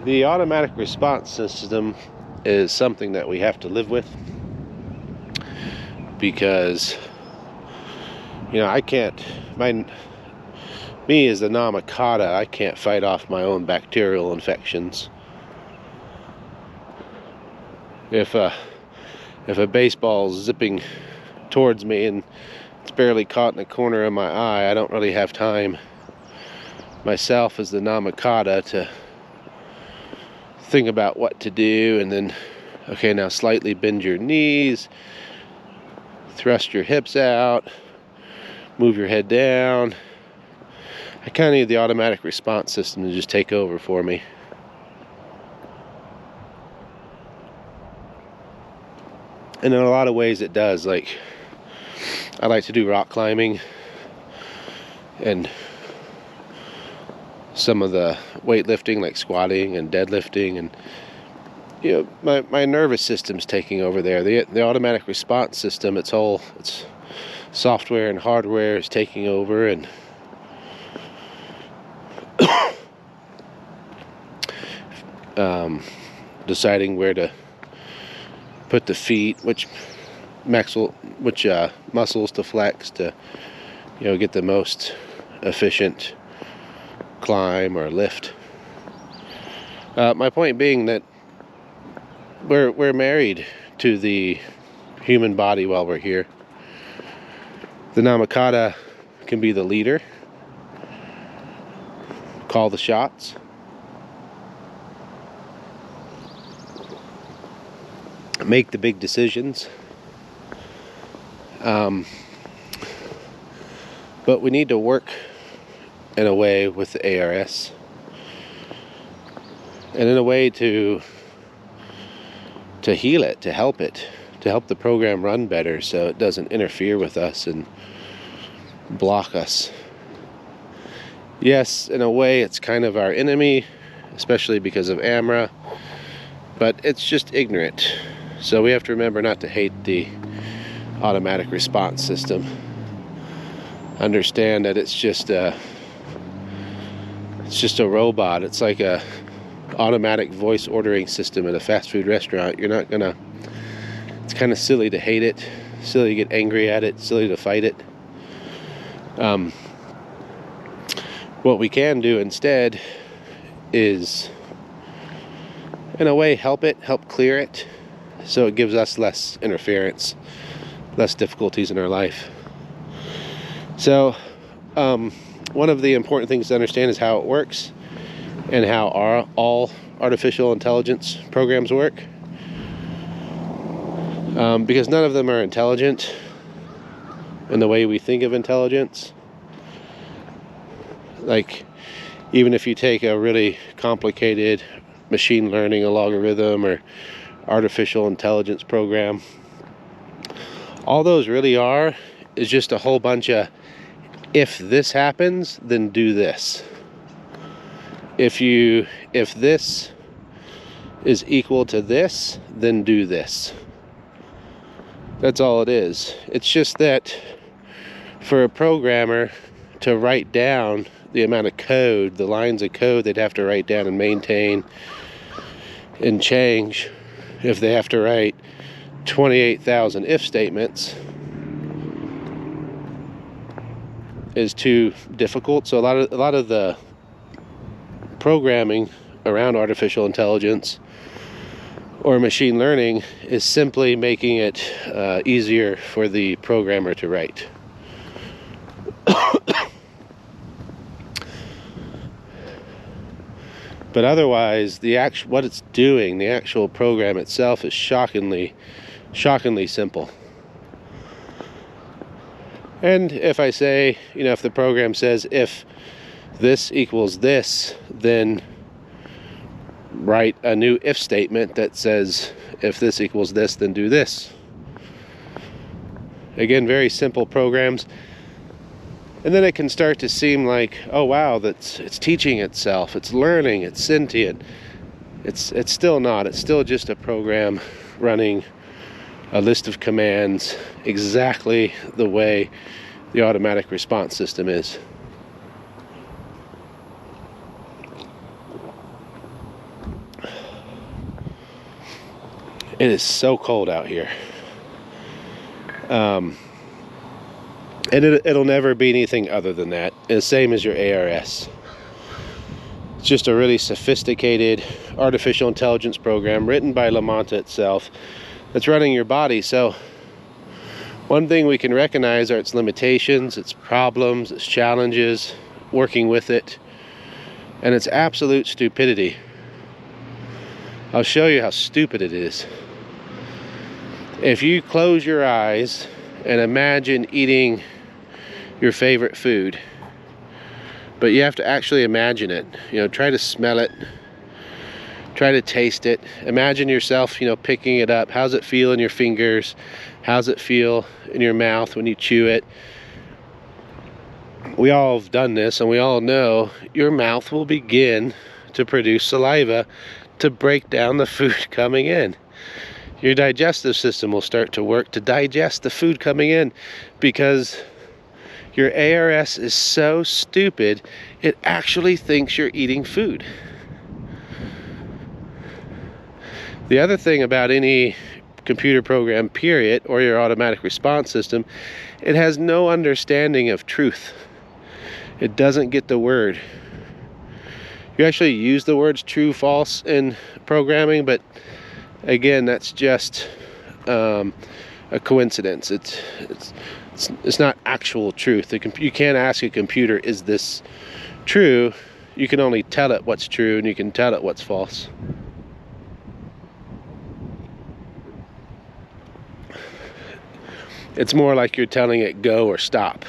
The automatic response system is something that we have to live with, because I can't, me as the Namakata, I can't fight off my own bacterial infections. If a baseball's zipping towards me and it's barely caught in the corner of my eye, I don't really have time myself as the Namakata to think about what to do, and then, okay, now slightly bend your knees, thrust your hips out, move your head down. I kind of need the automatic response system to just take over for me. And in a lot of ways it does. Like, I like to do rock climbing and some of the weightlifting, like squatting and deadlifting, and my nervous system's taking over there. The automatic response system, its software and hardware is taking over, and deciding where to put the feet, which muscles to flex to get the most efficient climb or lift. My point being that we're married to the human body while we're here. The Namakata can be the leader, call the shots, make the big decisions, but we need to work in a way with the ARS, and in a way to heal it, to help the program run better, so it doesn't interfere with us and block us. Yes, in a way it's kind of our enemy, especially because of AMRA, but it's just ignorant. So we have to remember not to hate the automatic response system. Understand that it's just a robot. It's like a automatic voice ordering system at a fast food restaurant. It's kind of silly to hate it, silly to get angry at it, silly to fight it. What we can do instead is, in a way, help clear it, so it gives us less interference, less difficulties in our life. So one of the important things to understand is how it works and how all artificial intelligence programs work, because none of them are intelligent in the way we think of intelligence. Like, even if you take a really complicated machine learning algorithm or artificial intelligence program, all those really are is just a whole bunch of, if this happens, then do this. If this is equal to this, then do this. That's all it is. It's just that for a programmer to write down the amount of code, the lines of code they'd have to write down and maintain and change, if they have to write 28,000 if statements, is too difficult. So a lot of the programming around artificial intelligence or machine learning is simply making it easier for the programmer to write. But otherwise, what it's doing, the actual program itself, is shockingly simple. And if I say, if the program says, if this equals this, then write a new if statement that says, if this equals this, then do this. Again, very simple programs. And then it can start to seem like, oh wow, it's teaching itself, it's learning, it's sentient. It's still not. It's still just a program running a list of commands exactly the way the automatic response system is. It is so cold out here. And it'll never be anything other than that. The same as your ARS. It's just a really sophisticated artificial intelligence program written by Lamont itself that's running your body. So one thing we can recognize are its limitations, its problems, its challenges, working with it, and its absolute stupidity. I'll show you how stupid it is. If you close your eyes and imagine eating your favorite food, but you have to actually imagine it, try to smell it, try to taste it, imagine yourself, picking it up. How's it feel in your fingers? How's it feel in your mouth when you chew it? We all have done this, and we all know your mouth will begin to produce saliva to break down the food coming in. Your digestive system will start to work to digest the food coming in, because your ARS is so stupid, it actually thinks you're eating food. The other thing about any computer program, period, or your automatic response system, it has no understanding of truth. It doesn't get the word. You actually use the words true, false in programming, but again, that's just a coincidence. It's not actual truth. You can't ask a computer, is this true? You can only tell it what's true, and you can tell it what's false. It's more like you're telling it go or stop.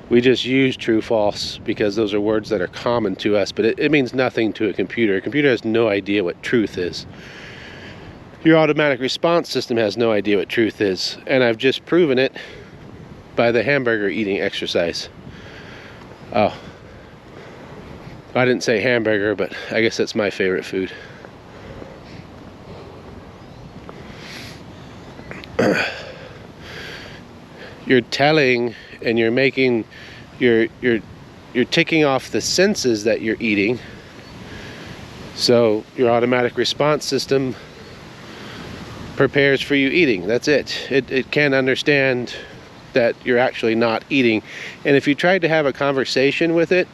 We just use true, false because those are words that are common to us, but it means nothing to a computer. A computer has no idea what truth is. Your automatic response system has no idea what truth is, and I've just proven it by the hamburger eating exercise. Oh, I didn't say hamburger, but I guess that's my favorite food. You're telling, and you're making, you're ticking off the senses that you're eating. So your automatic response system prepares for you eating. That's it. It can't understand that you're actually not eating. And if you tried to have a conversation with it,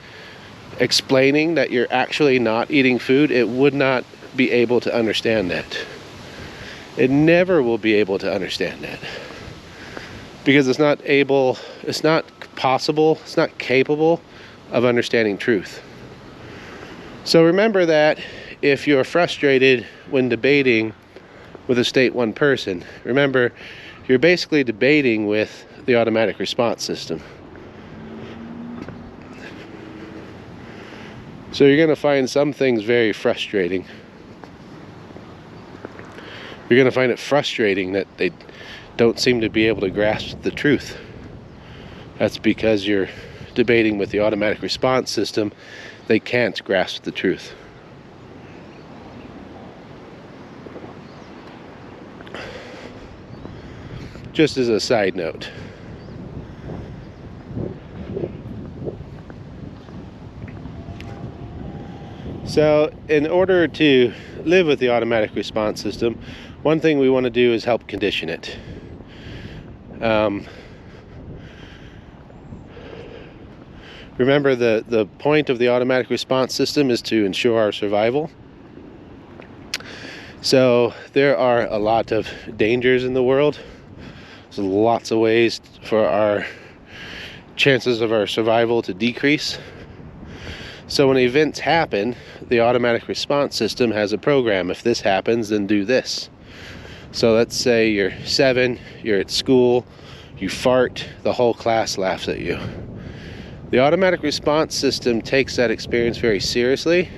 explaining that you're actually not eating food, it would not be able to understand that. It never will be able to understand that. Because it's not possible, it's not capable of understanding truth. So remember that if you're frustrated when debating with a state one person, remember you're basically debating with the automatic response system. So you're going to find some things very frustrating. You're going to find it frustrating that they don't seem to be able to grasp the truth. That's because you're debating with the automatic response system. They can't grasp the truth. Just as a side note. So in order to live with the automatic response system, one thing we want to do is help condition it. Remember, the point of the automatic response system is to ensure our survival. So there are a lot of dangers in the world. There's lots of ways for our chances of our survival to decrease. So when events happen, the automatic response system has a program. If this happens, then do this. So let's say you're 7, you're at school, you fart, the whole class laughs at you. The automatic response system takes that experience very seriously,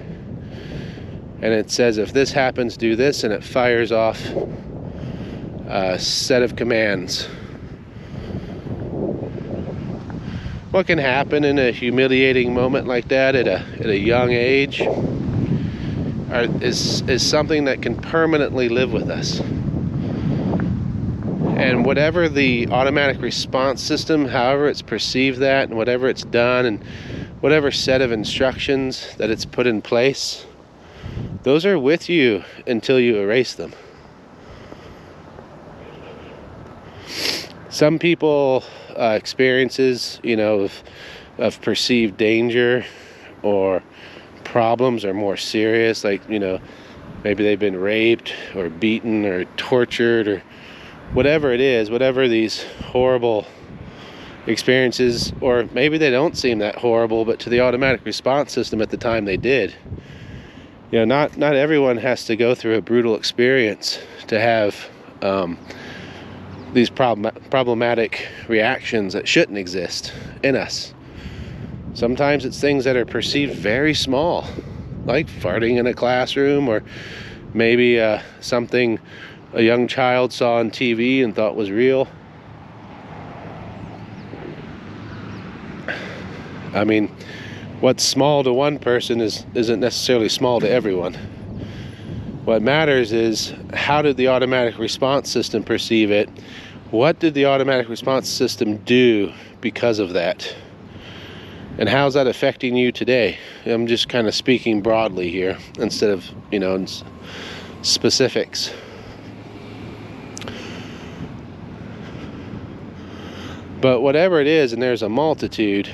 and it says if this happens, do this, and it fires off a set of commands. What can happen in a humiliating moment like that at a young age is something that can permanently live with us. And whatever the automatic response system, however it's perceived that, and whatever it's done, and whatever set of instructions that it's put in place, those are with you until you erase them. Some people experiences, of perceived danger or problems are more serious, like, maybe they've been raped or beaten or tortured or whatever it is, whatever these horrible experiences, or maybe they don't seem that horrible, but to the automatic response system at the time they did. Not everyone has to go through a brutal experience to have these problematic reactions that shouldn't exist in us. Sometimes it's things that are perceived very small, like farting in a classroom, or maybe something a young child saw on TV and thought was real. I mean, what's small to one person isn't necessarily small to everyone. What matters is, how did the automatic response system perceive it? What did the automatic response system do because of that? And how's that affecting you today? I'm just kind of speaking broadly here instead of, in specifics. But whatever it is, and there's a multitude,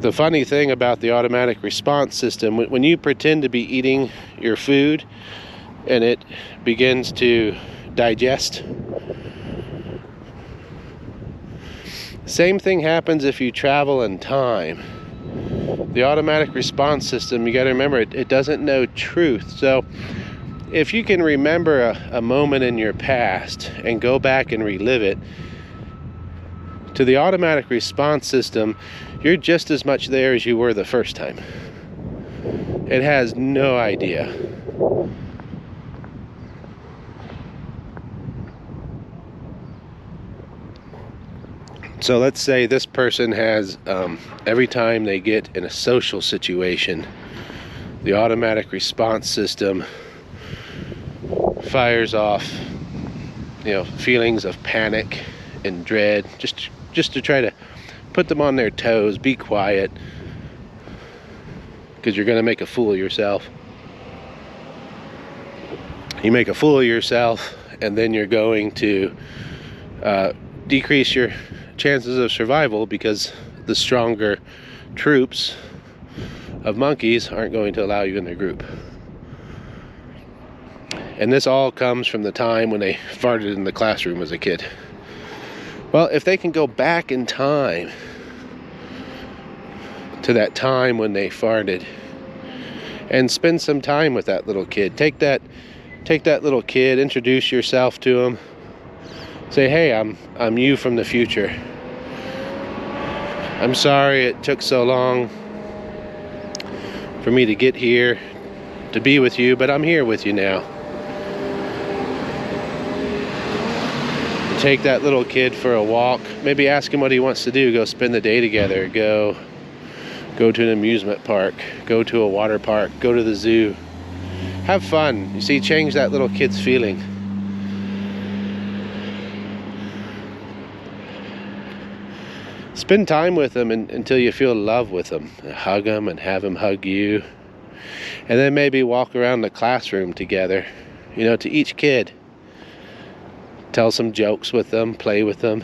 the funny thing about the automatic response system, when you pretend to be eating your food and it begins to digest, same thing happens if you travel in time. The automatic response system, you got to remember, it doesn't know truth. So if you can remember a moment in your past and go back and relive it, to the automatic response system, you're just as much there as you were the first time. It has no idea. So let's say this person has, every time they get in a social situation, the automatic response system fires off, feelings of panic and dread, just to try to put them on their toes. Be quiet, because you're going to make a fool of yourself. You make a fool of yourself, and then you're going to decrease your chances of survival, because the stronger troops of monkeys aren't going to allow you in their group. And this all comes from the time when they farted in the classroom as a kid. Well, if they can go back in time to that time when they farted and spend some time with that little kid, take that little kid, introduce yourself to him, say, hey, I'm you from the future. I'm sorry it took so long for me to get here to be with you, but I'm here with you now. Take that little kid for a walk. Maybe ask him what he wants to do. Go spend the day together. Go to an amusement park. Go to a water park. Go to the zoo. Have fun. You see, change that little kid's feeling. Spend time with them until you feel love with them. Hug them and have them hug you. And then maybe walk around the classroom together, to each kid. Tell some jokes with them, play with them.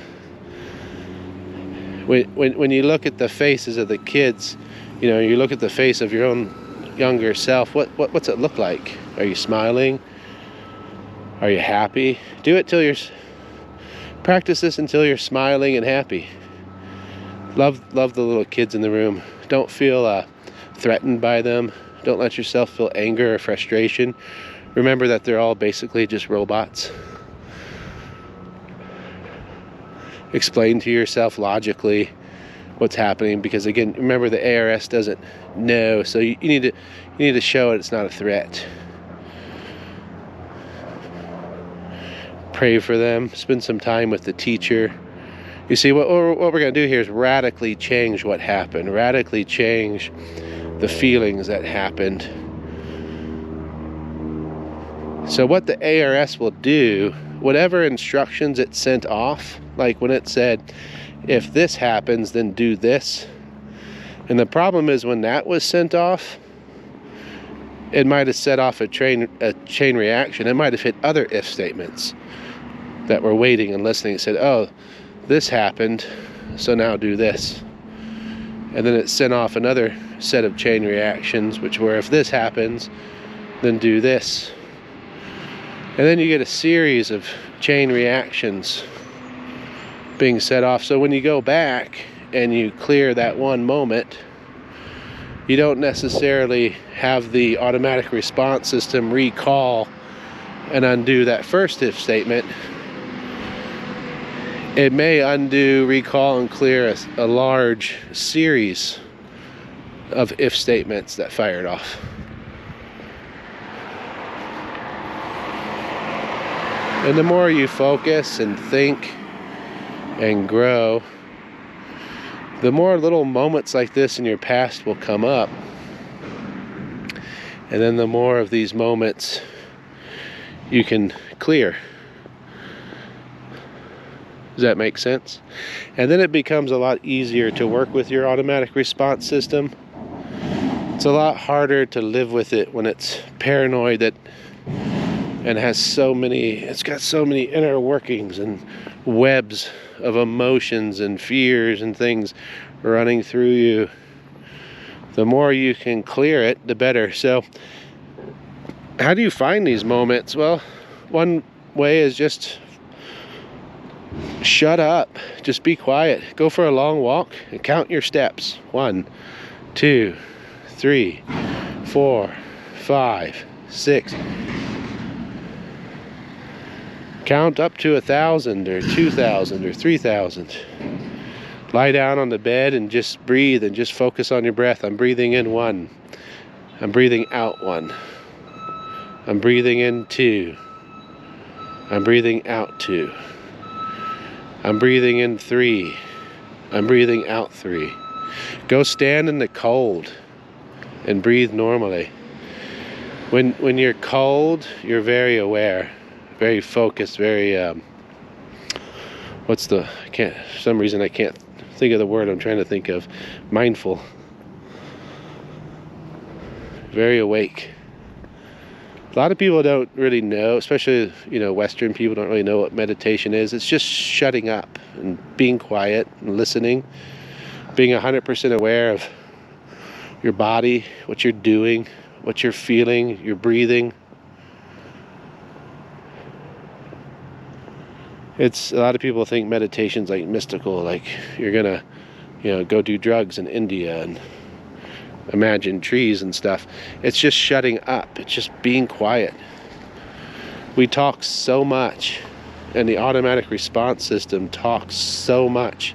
When you look at the faces of the kids, you look at the face of your own younger self, what's it look like? Are you smiling? Are you happy? Practice this until you're smiling and happy. Love the little kids in the room. Don't feel threatened by them. Don't let yourself feel anger or frustration. Remember that they're all basically just robots. Explain to yourself logically what's happening, because again, remember, the ARS doesn't know, so you need to show it it's not a threat. Pray for them. Spend some time with the teacher. You see, what we're going to do here is radically change what happened. Radically change the feelings that happened. So what the ARS will do, whatever instructions it sent off, like when it said, if this happens, then do this. And the problem is, when that was sent off, it might have set off a chain reaction. It might have hit other if statements. that were waiting and listening. It said, oh, this happened, so now do this. And then it sent off another set of chain reactions, which were, if this happens, then do this. And then you get a series of chain reactions being set off. So when you go back and you clear that one moment, you don't necessarily have the automatic response system recall and undo that first if statement. It may undo, recall, and clear a large series of if statements that fired off. And the more you focus and think and grow, the more little moments like this in your past will come up. And then the more of these moments you can clear. Does that make sense? And then it becomes a lot easier to work with your automatic response system. It's a lot harder to live with it when it's paranoid and has it's got so many inner workings and webs of emotions and fears and things running through you. The more you can clear it, the better. So how do you find these moments? Well, one way is just shut up, just be quiet, go for a long walk and count your steps. 1, 2, 3, 4, 5, 6. Count up to 1,000 or 2,000 or 3,000. Lie down on the bed and just breathe and just focus on your breath. I'm breathing in 1. I'm breathing out 1. I'm breathing in 2. I'm breathing out 2. I'm breathing in 3. I'm breathing out 3. Go stand in the cold and breathe normally. When you're cold, you're very aware, very focused, very for some reason I can't think of the word I'm trying to think of. Mindful. Very awake. A lot of people don't really know, especially, Western people don't really know what meditation is. It's just shutting up and being quiet and listening, being 100% aware of your body, what you're doing, what you're feeling, your breathing. A lot of people think meditation's like mystical, like you're gonna, go do drugs in India and imagine trees and stuff. It's just shutting up. It's just being quiet. We talk so much, and the automatic response system talks so much.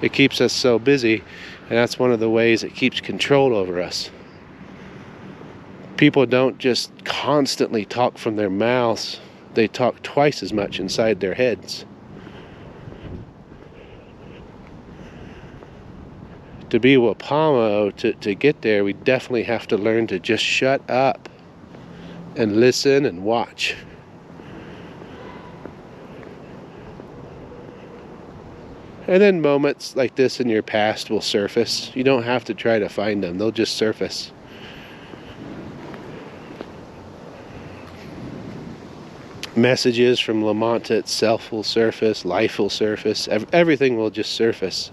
It keeps us so busy, and that's one of the ways it keeps control over us. People don't just constantly talk from their mouths. They talk twice as much inside their heads. To be Wapamo, to get there, we definitely have to learn to just shut up and listen and watch. And then moments like this in your past will surface. You don't have to try to find them. They'll just surface. Messages from Lamont itself will surface. Life will surface. Everything will just surface.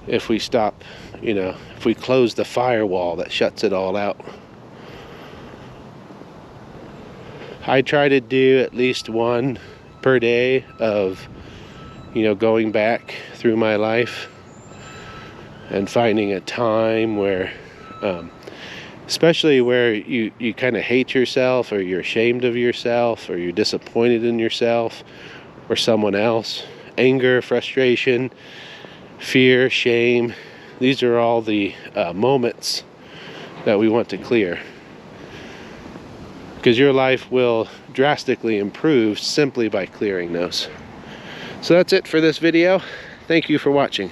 If we stop, if we close the firewall that shuts it all out. I try to do at least one per day of, going back through my life and finding a time where, especially where you kind of hate yourself, or you're ashamed of yourself, or you're disappointed in yourself or someone else. Anger, frustration, fear, shame. These are all the moments that we want to clear. Because your life will drastically improve simply by clearing those. So that's it for this video. Thank you for watching.